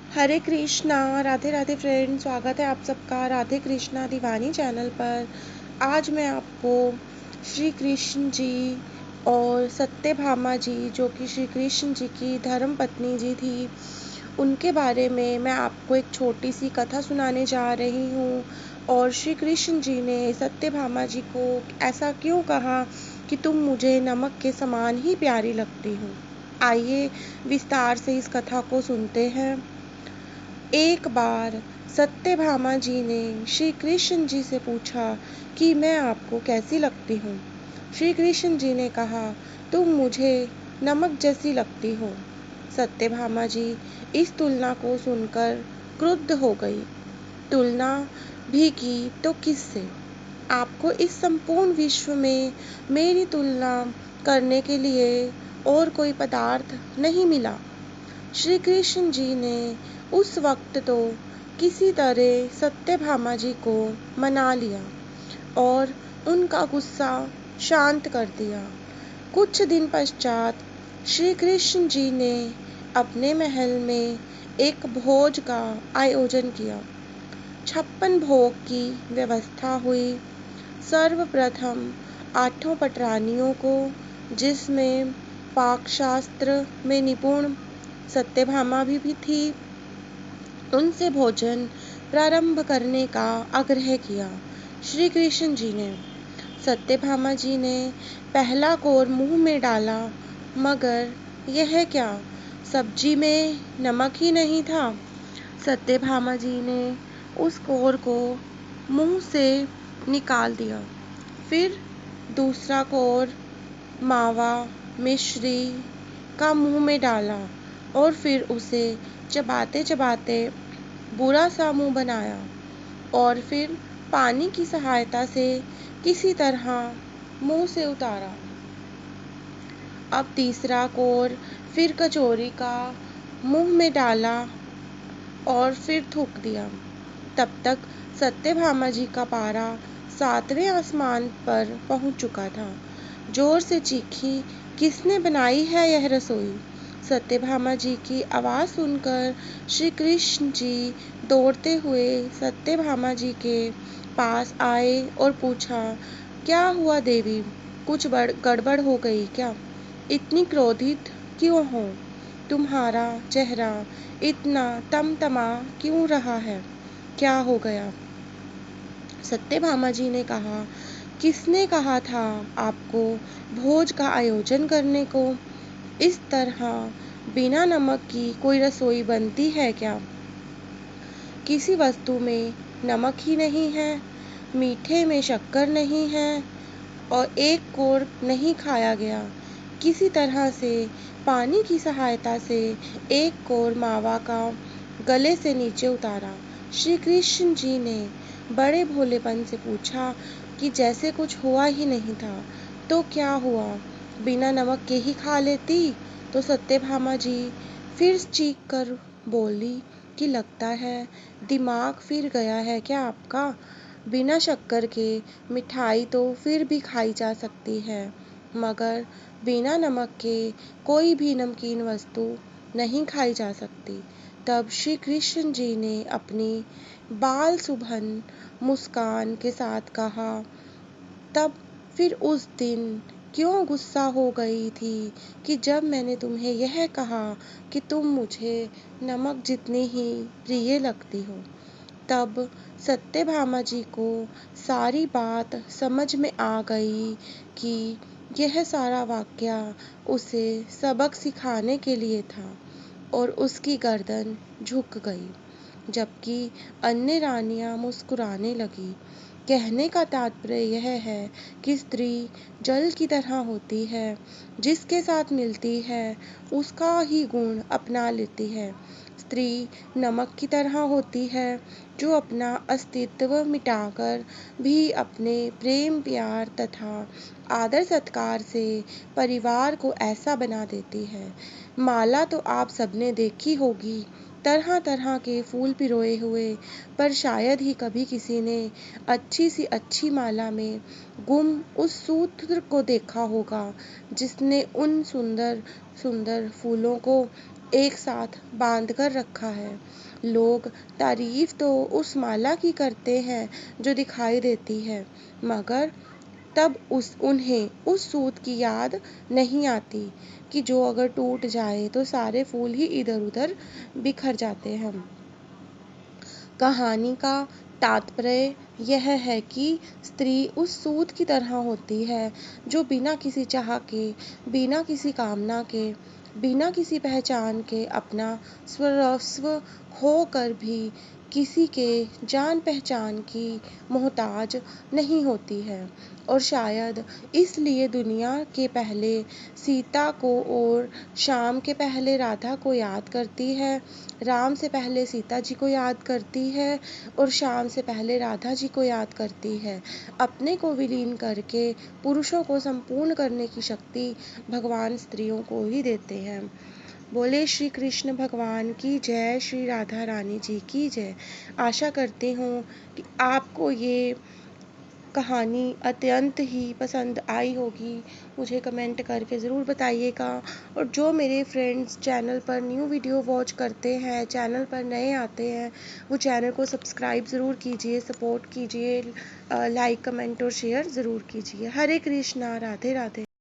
हरे Krishna, Radhe Radhe friend. स्वागत है आप सबका राधे कृष्णा दीवानी चैनल पर। आज मैं आपको श्री कृष्ण जी और सत्यभामा जी, जो कि श्री कृष्ण जी की धर्म पत्नी जी थी, उनके बारे में मैं आपको एक छोटी सी कथा सुनाने जा रही हूँ। और श्री कृष्ण जी ने सत्यभामा जी को ऐसा क्यों कहा कि तुम मुझे नमक के समान ही प्यारी लगती हो। आइए विस्तार से इस कथा को सुनते हैं। एक बार सत्यभामा जी ने श्री कृष्ण जी से पूछा कि मैं आपको कैसी लगती हूँ। श्री कृष्ण जी ने कहा, तुम मुझे नमक जैसी लगती हो। सत्यभामा जी इस तुलना को सुनकर क्रुद्ध हो गई। तुलना भी की तो किससे? आपको इस संपूर्ण विश्व में मेरी तुलना करने के लिए और कोई पदार्थ नहीं मिला। श्री कृष्ण जी ने उस वक्त तो किसी तरह सत्यभामा जी को मना लिया और उनका गुस्सा शांत कर दिया। कुछ दिन पश्चात श्री कृष्ण जी ने अपने महल में एक भोज का आयोजन किया। 56 भोग की व्यवस्था हुई। सर्वप्रथम 8 पटरानियों को, जिसमें पाकशास्त्र में निपुण सत्यभामा भी थी, उनसे भोजन प्रारंभ करने का आग्रह किया। श्री कृष्ण जी ने सत्यभामा जी ने पहला कोर मुंह में डाला, मगर यह क्या, सब्जी में नमक ही नहीं था। सत्यभामा जी ने उस कोर को मुंह से निकाल दिया। फिर दूसरा कोर मावा मिश्री का मुंह में डाला और फिर उसे चबाते चबाते बुरा सा मुंह बनाया और फिर पानी की सहायता से किसी तरह मुंह से उतारा। अब तीसरा कोर फिर कचौरी का मुंह में डाला और फिर थूक दिया। तब तक सत्यभामा जी का पारा 7वें आसमान पर पहुंच चुका था। जोर से चीखी, किसने बनाई है यह रसोई? सत्यभामा जी की आवाज़ सुनकर श्री कृष्ण जी दौड़ते हुए सत्यभामा जी के पास आए और पूछा, क्या हुआ देवी, कुछ गड़बड़ हो गई क्या? इतनी क्रोधित क्यों हो? तुम्हारा चेहरा इतना तमतमा क्यों रहा है? क्या हो गया? सत्यभामा जी ने कहा, किसने कहा था आपको भोज का आयोजन करने को? इस तरह बिना नमक की कोई रसोई बनती है क्या? किसी वस्तु में नमक ही नहीं है, मीठे में शक्कर नहीं है और एक कोर नहीं खाया गया। किसी तरह से पानी की सहायता से एक कोर मावा का गले से नीचे उतारा। श्री कृष्ण जी ने बड़े भोलेपन से पूछा कि जैसे कुछ हुआ ही नहीं था। तो क्या हुआ, बिना नमक के ही खा लेती? तो सत्यभामा जी फिर चीख कर बोली कि लगता है दिमाग फिर गया है क्या आपका? बिना शक्कर के मिठाई तो फिर भी खाई जा सकती है, मगर बिना नमक के कोई भी नमकीन वस्तु नहीं खाई जा सकती। तब श्री कृष्ण जी ने अपनी बाल सुभन मुस्कान के साथ कहा, तब फिर उस दिन क्यों गुस्सा हो गई थी कि जब मैंने तुम्हें यह कहा कि तुम मुझे नमक जितनी ही प्रिय लगती हो। तब सत्यभामा जी को सारी बात समझ में आ गई कि यह सारा वाकया उसे सबक सिखाने के लिए था और उसकी गर्दन झुक गई, जबकि अन्य रानियां मुस्कुराने लगी। कहने का तात्पर्य यह है कि स्त्री जल की तरह होती है, जिसके साथ मिलती है उसका ही गुण अपना लेती है। स्त्री नमक की तरह होती है, जो अपना अस्तित्व मिटाकर भी अपने प्रेम प्यार तथा आदर सत्कार से परिवार को ऐसा बना देती है। माला तो आप सबने देखी होगी, तरह तरह के फूल पिरोए हुए, पर शायद ही कभी किसी ने अच्छी सी अच्छी माला में गुम उस सूत्र को देखा होगा, जिसने उन सुंदर सुंदर फूलों को एक साथ बांध कर रखा है। लोग तारीफ तो उस माला की करते हैं जो दिखाई देती है, मगर तब उन्हें उस सूत की याद नहीं आती कि जो अगर टूट जाए तो सारे फूल ही इधर उधर बिखर जाते हैं। कहानी का तात्पर्य यह है कि स्त्री उस सूत की तरह होती है जो बिना किसी चाह के, बिना किसी कामना के, बिना किसी पहचान के अपना सर्वस्व खो कर भी किसी के जान पहचान की मोहताज नहीं होती है। और शायद इसलिए दुनिया के पहले सीता को और शाम के पहले राधा को याद करती है, राम से पहले सीता जी को याद करती है और शाम से पहले राधा जी को याद करती है। अपने को विलीन करके पुरुषों को संपूर्ण करने की शक्ति भगवान स्त्रियों को ही देते हैं। बोले श्री कृष्ण भगवान की जय, श्री राधा रानी जी की जय। आशा करती हूँ कि आपको ये कहानी अत्यंत ही पसंद आई होगी। मुझे कमेंट करके ज़रूर बताइएगा। और जो मेरे फ्रेंड्स चैनल पर न्यू वीडियो वॉच करते हैं, चैनल पर नए आते हैं, वो चैनल को सब्सक्राइब ज़रूर कीजिए, सपोर्ट कीजिए, लाइक कमेंट और शेयर ज़रूर कीजिए। हरे कृष्णा, राधे राधे।